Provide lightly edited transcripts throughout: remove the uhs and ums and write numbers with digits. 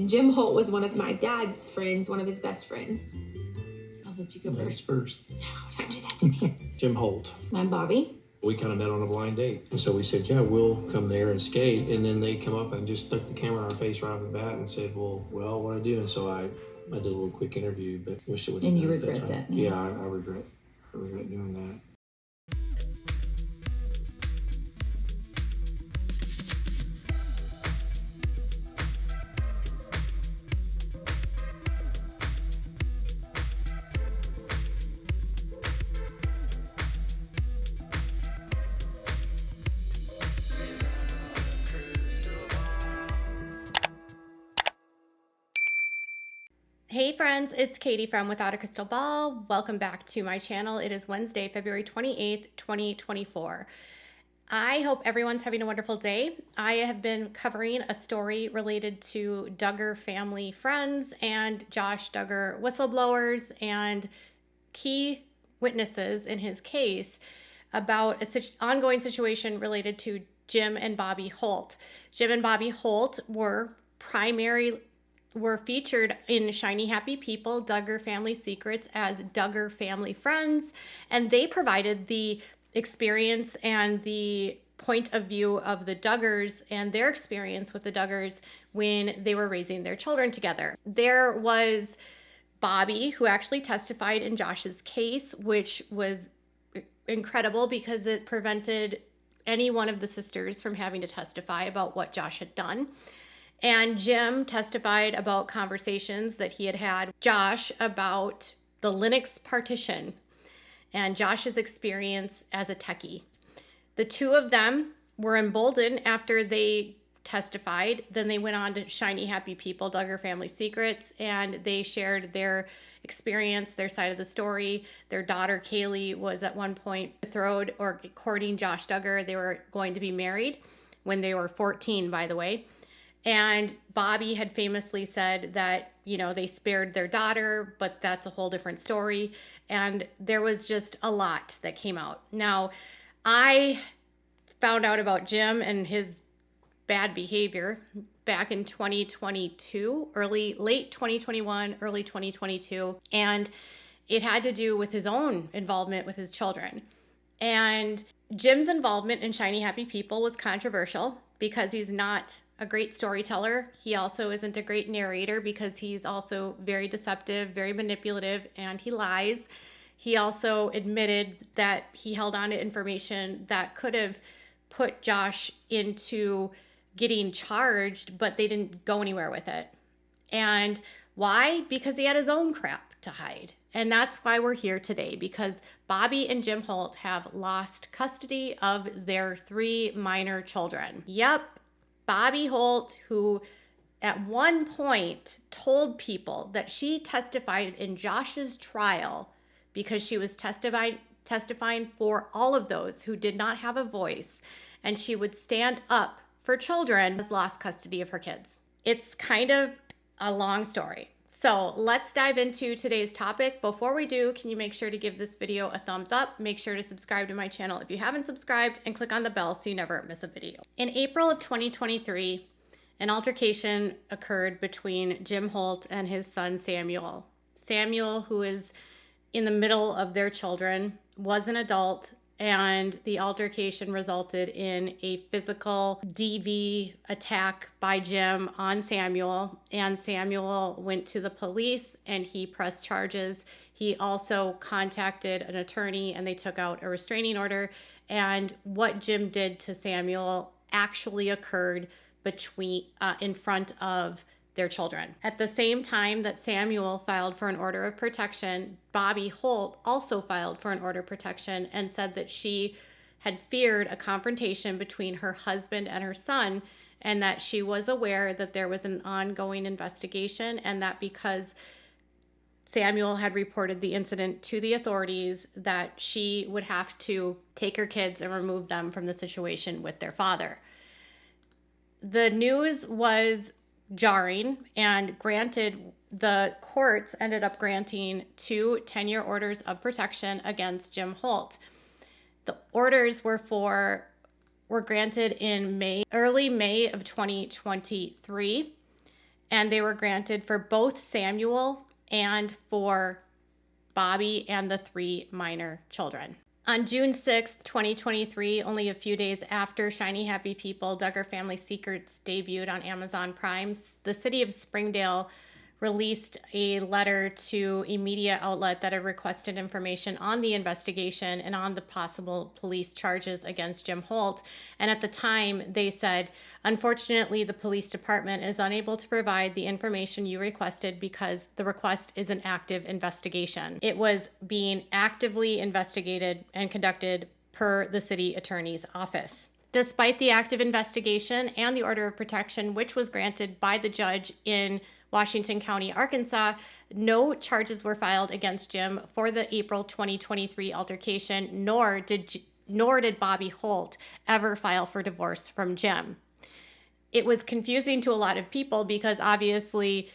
Jim Holt was one of my dad's friends, one of his best friends. I'll let you go Ladies first. first. No, don't do that to me. Jim Holt. I'm Bobby. We kind of met on a blind date. And so we said, yeah, we'll come there and skate. And then they come up and just stuck the camera in our face right off the bat and said, well, what do I do? And so I did a little quick interview, but wish it would have And been you at regret time. that now? Yeah, I regret doing that. Hey friends, it's Katie from Without a Crystal Ball. Welcome back to my channel. It is Wednesday, February 28th, 2024. I hope everyone's having a wonderful day. I have been covering a story related to Duggar family friends and Josh Duggar whistleblowers and key witnesses in his case about an ongoing situation related to Jim and Bobye Holt. Jim and Bobye Holt were featured in Shiny Happy People, Duggar Family Secrets as Duggar Family Friends, and they provided the experience and the point of view of the Duggars and their experience with the Duggars when they were raising their children together. There was Bobby, who actually testified in Josh's case, which was incredible because it prevented any one of the sisters from having to testify about what Josh had done. And Jim testified about conversations that he had had with Josh about the Linux partition and Josh's experience as a techie. The two of them were emboldened after they testified. Then they went on to Shiny Happy People, Duggar Family Secrets, and they shared their experience, their side of the story. Their daughter Kaylee was at one point betrothed or courting Josh Duggar. They were going to be married when they were 14, by the way. And Bobby had famously said that, they spared their daughter, but that's a whole different story. And there was just a lot that came out. Now, I found out about Jim and his bad behavior back in 2022, late 2021, early 2022. And it had to do with his own involvement with his children. And Jim's involvement in Shiny Happy People was controversial because he's not a great storyteller. He also isn't a great narrator because he's also very deceptive, very manipulative, and he lies. He also admitted that he held on to information that could have put Josh into getting charged, but they didn't go anywhere with it. And why? Because he had his own crap to hide. And that's why we're here today, because Bobby and Jim Holt have lost custody of their 3 minor children. Yep, Bobye Holt, who at one point told people that she testified in Josh's trial because she was testifying for all of those who did not have a voice, and she would stand up for children, has lost custody of her kids. It's kind of a long story. So let's dive into today's topic. Before we do, can you make sure to give this video a thumbs up? Make sure to subscribe to my channel if you haven't subscribed, and click on the bell so you never miss a video. In April of 2023, an altercation occurred between Jim Holt and his son Samuel. Samuel, who is in the middle of their children, was an adult, and the altercation resulted in a physical DV attack by Jim on Samuel, and Samuel went to the police and he pressed charges. He also contacted an attorney and they took out a restraining order, and what Jim did to Samuel actually occurred in front of their children. At the same time that Samuel filed for an order of protection, Bobye Holt also filed for an order of protection and said that she had feared a confrontation between her husband and her son, and that she was aware that there was an ongoing investigation, and that because Samuel had reported the incident to the authorities, that she would have to take her kids and remove them from the situation with their father. The news was jarring, and the courts ended up granting 2 10-year orders of protection against Jim Holt. The orders were granted in early May of 2023, and they were granted for both Samuel and for Bobby and the 3 minor children. On June 6th, 2023, only a few days after Shiny Happy People, Duggar Family Secrets debuted on Amazon Prime, the city of Springdale released a letter to a media outlet that had requested information on the investigation and on the possible police charges against Jim Holt. And at the time, they said, unfortunately, the police department is unable to provide the information you requested because the request is an active investigation. It was being actively investigated and conducted per the city attorney's office. Despite the active investigation and the order of protection, which was granted by the judge in Washington County, Arkansas, no charges were filed against Jim for the April 2023 altercation, nor did Bobye Holt ever file for divorce from Jim. It was confusing to a lot of people because obviously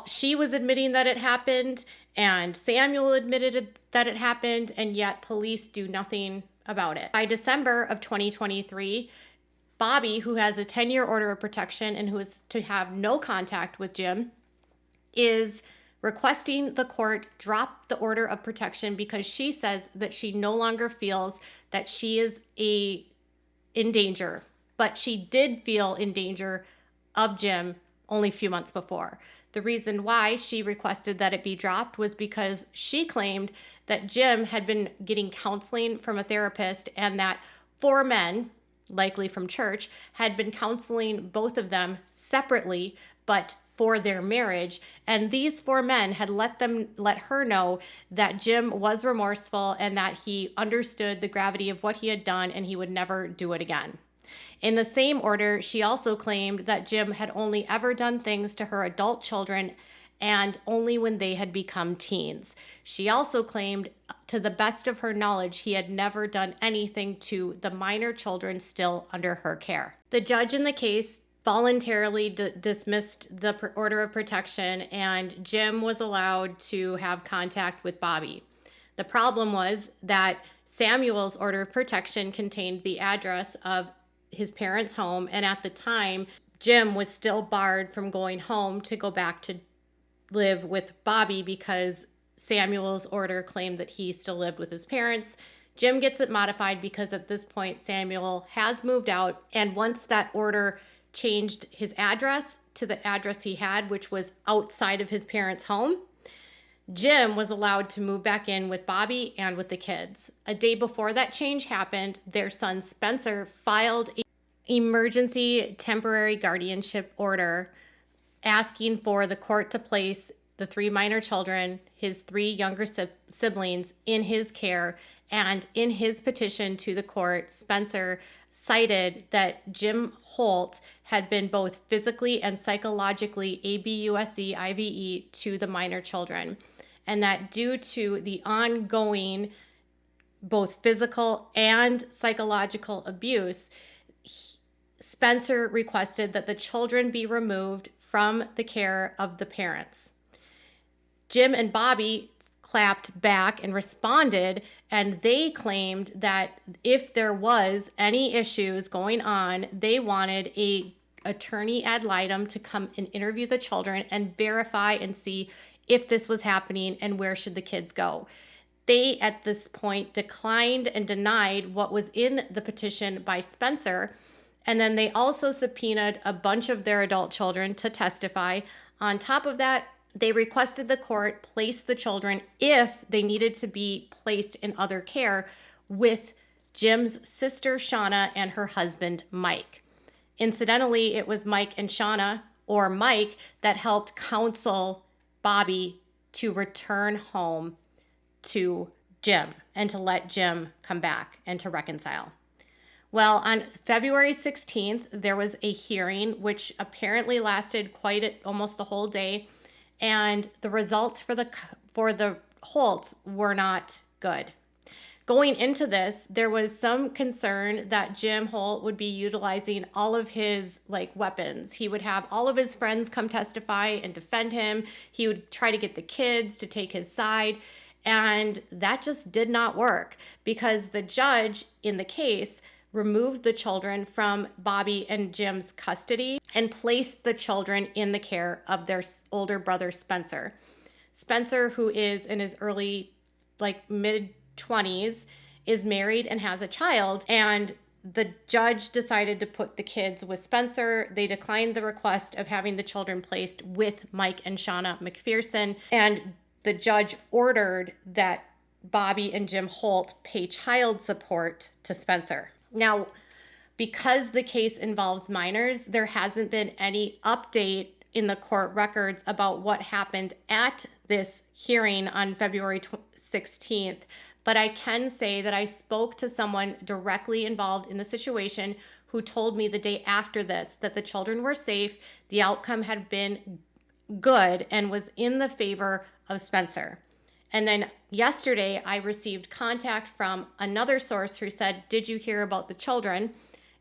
she was admitting that it happened and Samuel admitted that it happened, and yet police do nothing about it. By December of 2023, Bobby, who has a 10-year order of protection and who is to have no contact with Jim, is requesting the court drop the order of protection because she says that she no longer feels that she is in danger, but she did feel in danger of Jim only a few months before. The reason why she requested that it be dropped was because she claimed that Jim had been getting counseling from a therapist and that 4 men, likely from church, had been counseling both of them separately, but for their marriage. And these 4 men had let her know that Jim was remorseful and that he understood the gravity of what he had done and he would never do it again. In the same order, she also claimed that Jim had only ever done things to her adult children and only when they had become teens. She also claimed, to the best of her knowledge, he had never done anything to the minor children still under her care. The judge in the case voluntarily dismissed the order of protection, and Jim was allowed to have contact with Bobby. The problem was that Samuel's order of protection contained the address of his parents' home, and at the time, Jim was still barred from going home to go back to live with Bobby because Samuel's order claimed that he still lived with his parents. Jim gets it modified because at this point Samuel has moved out, and once that order changed his address to the address he had, which was outside of his parents' home, Jim was allowed to move back in with Bobby and with the kids. A day before that change happened, their son Spencer filed an emergency temporary guardianship order asking for the court to place the 3 minor children, his 3 younger siblings, in his care. And in his petition to the court, Spencer cited that Jim Holt had been both physically and psychologically abuse, IVE to the minor children, and that due to the ongoing both physical and psychological abuse, Spencer requested that the children be removed from the care of the parents. Jim and Bobby clapped back and responded, and they claimed that if there was any issues going on, they wanted a attorney ad litem to come and interview the children and verify and see if this was happening and where should the kids go. They, at this point, declined and denied what was in the petition by Spencer. And then they also subpoenaed a bunch of their adult children to testify. On top of that, they requested the court place the children, if they needed to be placed in other care, with Jim's sister Shauna and her husband Mike. Incidentally, it was Mike and Shauna, or Mike, that helped counsel Bobby to return home to Jim and to let Jim come back and to reconcile. Well, on February 16th, there was a hearing which apparently lasted almost the whole day, and the results for the Holts were not good. Going into this, there was some concern that Jim Holt would be utilizing all of his weapons. He would have all of his friends come testify and defend him. He would try to get the kids to take his side, and that just did not work because the judge in the case removed the children from Bobby and Jim's custody and placed the children in the care of their older brother, Spencer. Spencer, who is in his early, like mid-20s, is married and has a child, and the judge decided to put the kids with Spencer. They declined the request of having the children placed with Mike and Shauna McPherson, and the judge ordered that Bobby and Jim Holt pay child support to Spencer. Now, because the case involves minors, there hasn't been any update in the court records about what happened at this hearing on February 16th. But I can say that I spoke to someone directly involved in the situation who told me the day after this that the children were safe, the outcome had been good, and was in the favor of Spencer. And then yesterday, I received contact from another source who said, "Did you hear about the children?"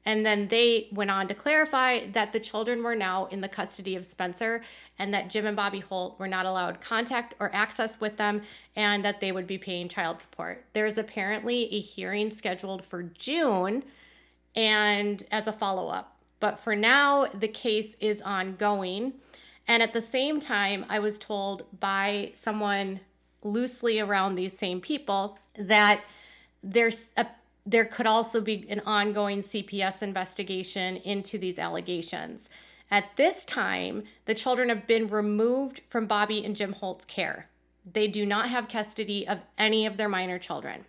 And then they went on to clarify that the children were now in the custody of Spencer, and that Jim and Bobby Holt were not allowed contact or access with them, and that they would be paying child support. There's apparently a hearing scheduled for June and as a follow-up. But for now, the case is ongoing. And at the same time, I was told by someone loosely around these same people that there could also be an ongoing CPS investigation into these allegations. At this time, the children have been removed from Bobby and Jim Holt's care. They do not have custody of any of their minor children.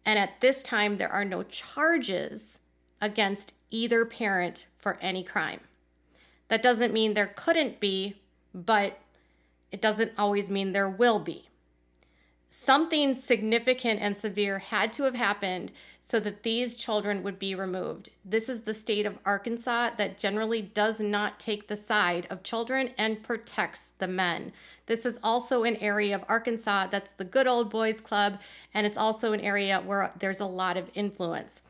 And at this time, there are no charges against either parent for any crime. That doesn't mean there couldn't be, but it doesn't always mean there will be. Something significant and severe had to have happened so that these children would be removed. This is the state of Arkansas that generally does not take the side of children and protects the men. This is also an area of Arkansas that's the good old boys club, and it's also an area where there's a lot of influence.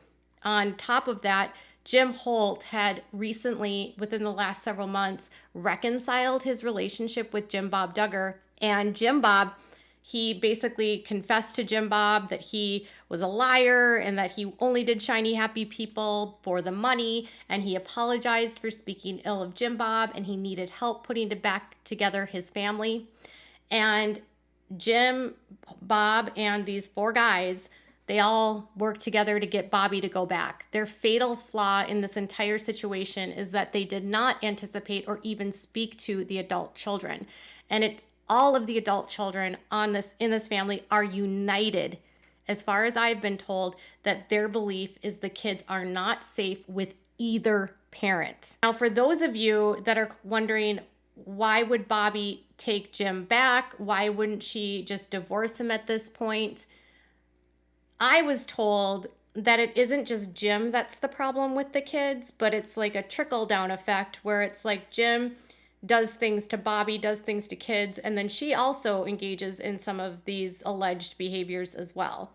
On top of that, Jim Holt had recently, within the last several months, reconciled his relationship with Jim Bob Duggar. And Jim Bob, he basically confessed to Jim Bob that he was a liar and that he only did shiny, happy people for the money. And he apologized for speaking ill of Jim Bob, and he needed help putting back together his family. And Jim, Bob, and these four guys, they all worked together to get Bobby to go back. Their fatal flaw in this entire situation is that they did not anticipate or even speak to the adult children. And all of the adult children in this family are united, as far as I've been told, that their belief is the kids are not safe with either parent. Now, for those of you that are wondering, why would Bobby take Jim back? Why wouldn't she just divorce him at this point? I was told that it isn't just Jim that's the problem with the kids, but it's like a trickle-down effect where it's like Jim does things to Bobby, does things to kids, and then she also engages in some of these alleged behaviors as well.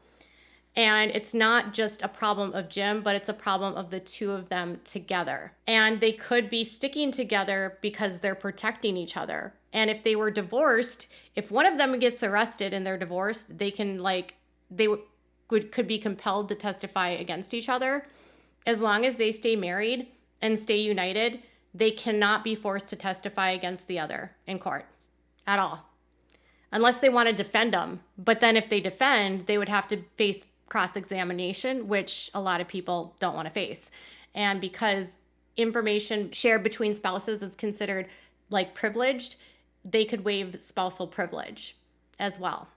And it's not just a problem of Jim, but it's a problem of the two of them together. And they could be sticking together because they're protecting each other. And if they were divorced, if one of them gets arrested and they're divorced, they can could be compelled to testify against each other. As long as they stay married and stay united, they cannot be forced to testify against the other in court at all, unless they want to defend them. But then if they defend, they would have to face cross-examination, which a lot of people don't want to face. And because information shared between spouses is considered like privileged, they could waive spousal privilege as well.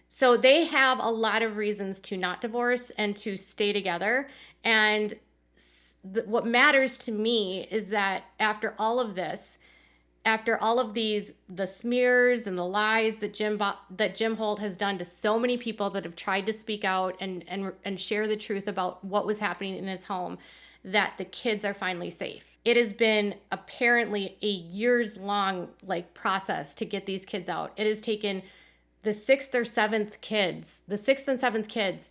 So they have a lot of reasons to not divorce and to stay together. And what matters to me is that after all of this, after all of the smears and the lies that Jim Holt has done to so many people that have tried to speak out and share the truth about what was happening in his home, that the kids are finally safe. It has been apparently a years-long process to get these kids out. It has taken the sixth and seventh kids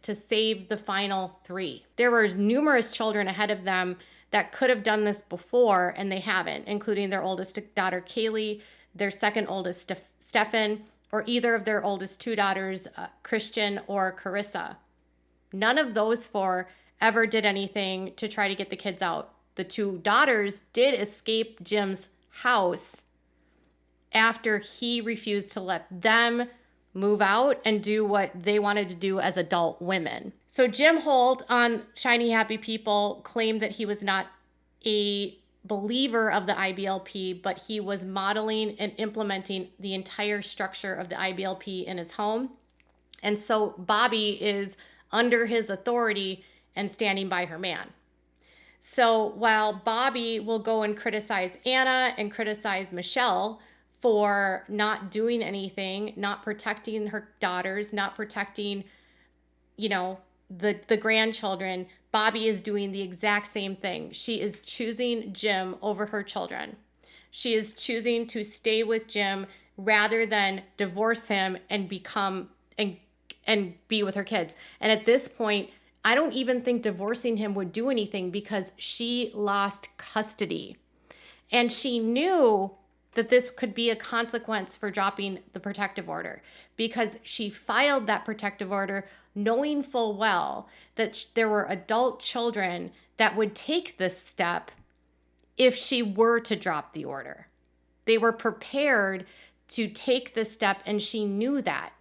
to save the final three. There were numerous children ahead of them that could have done this before, and they haven't, including their oldest daughter, Kaylee, their second oldest, Stefan, or either of their oldest two daughters, Christian or Carissa. None of those four ever did anything to try to get the kids out. The two daughters did escape Jim's house after he refused to let them move out and do what they wanted to do as adult women. So Jim Holt on Shiny Happy People claimed that he was not a believer of the IBLP, but he was modeling and implementing the entire structure of the IBLP in his home. And so Bobby is under his authority and standing by her man. So while Bobby will go and criticize Anna and criticize Michelle for not doing anything, not protecting her daughters, not protecting, the grandchildren, Bobby is doing the exact same thing. She is choosing Jim over her children. She is choosing to stay with Jim rather than divorce him and become and be with her kids. And at this point, I don't even think divorcing him would do anything because she lost custody. And she knew that this could be a consequence for dropping the protective order because she filed that protective order knowing full well that there were adult children that would take this step if she were to drop the order. They were prepared to take this step, and she knew that.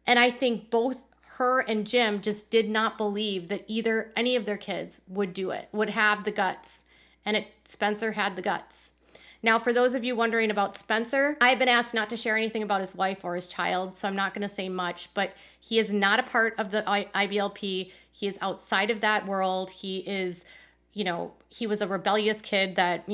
And I think both her and Jim just did not believe that any of their kids would do it, would have the guts. And Spencer had the guts. Now, for those of you wondering about Spencer, I've been asked not to share anything about his wife or his child, so I'm not going to say much, but he is not a part of the IBLP. He is outside of that world. He is, he was a rebellious kid that,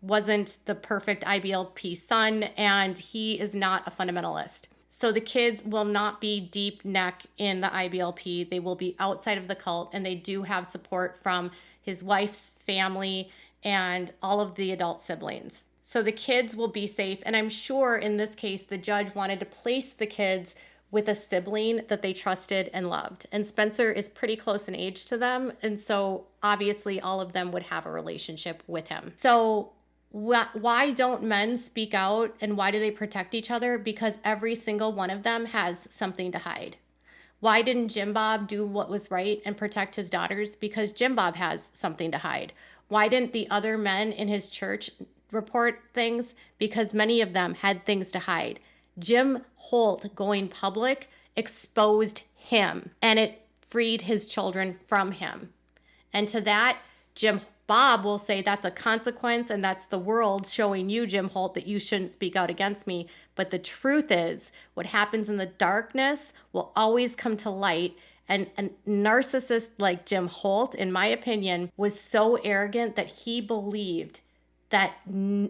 wasn't the perfect IBLP son, and he is not a fundamentalist. So the kids will not be deep neck in the IBLP. They will be outside of the cult, and they do have support from his wife's family and all of the adult siblings. So the kids will be safe. And I'm sure in this case, the judge wanted to place the kids with a sibling that they trusted and loved. And Spencer is pretty close in age to them. And so obviously all of them would have a relationship with him. So why don't men speak out and why do they protect each other? Because every single one of them has something to hide. Why didn't Jim Bob do what was right and protect his daughters? Because Jim Bob has something to hide. Why didn't the other men in his church report things? Because many of them had things to hide. Jim Holt going public exposed him, and it freed his children from him. And to that, Jim Bob will say that's a consequence, and that's the world showing you, Jim Holt, that you shouldn't speak out against me. But the truth is, what happens in the darkness will always come to light. And a narcissist like Jim Holt, in my opinion, was so arrogant that he believed that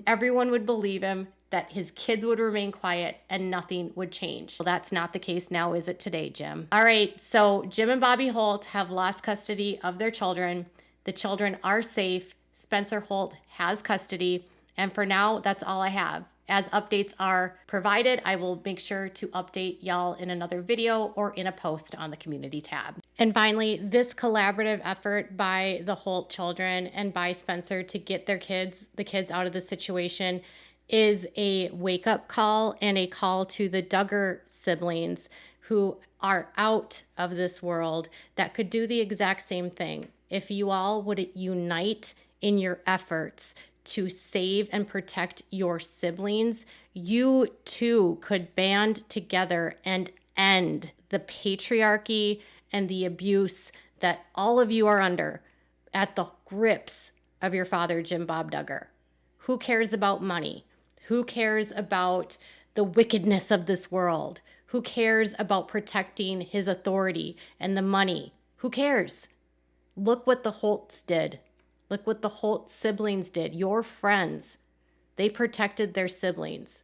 everyone would believe him, that his kids would remain quiet, and nothing would change. Well, that's not the case now, is it today, Jim? All right, so Jim and Bobby Holt have lost custody of their children. The children are safe. Spencer Holt has custody. And for now, that's all I have. As updates are provided, I will make sure to update y'all in another video or in a post on the community tab. And finally, this collaborative effort by the Holt children and by Spencer to get the kids out of the situation is a wake-up call and a call to the Duggar siblings who are out of this world that could do the exact same thing. If you all would unite in your efforts to save and protect your siblings, you too could band together and end the patriarchy and the abuse that all of you are under at the grips of your father, Jim Bob Duggar. Who cares about money? Who cares about the wickedness of this world? Who cares about protecting his authority and the money? Who cares? Look what the Holts did. Look what the Holt siblings did. Your friends, they protected their siblings.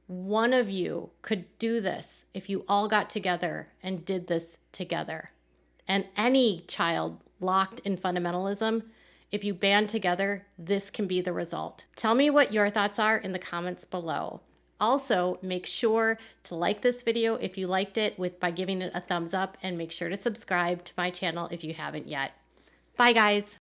One of you could do this if you all got together and did this together. And any child locked in fundamentalism, if you band together, this can be the result. Tell me what your thoughts are in the comments below. Also, make sure to like this video if you liked it by giving it a thumbs up, and make sure to subscribe to my channel if you haven't yet. Bye, guys.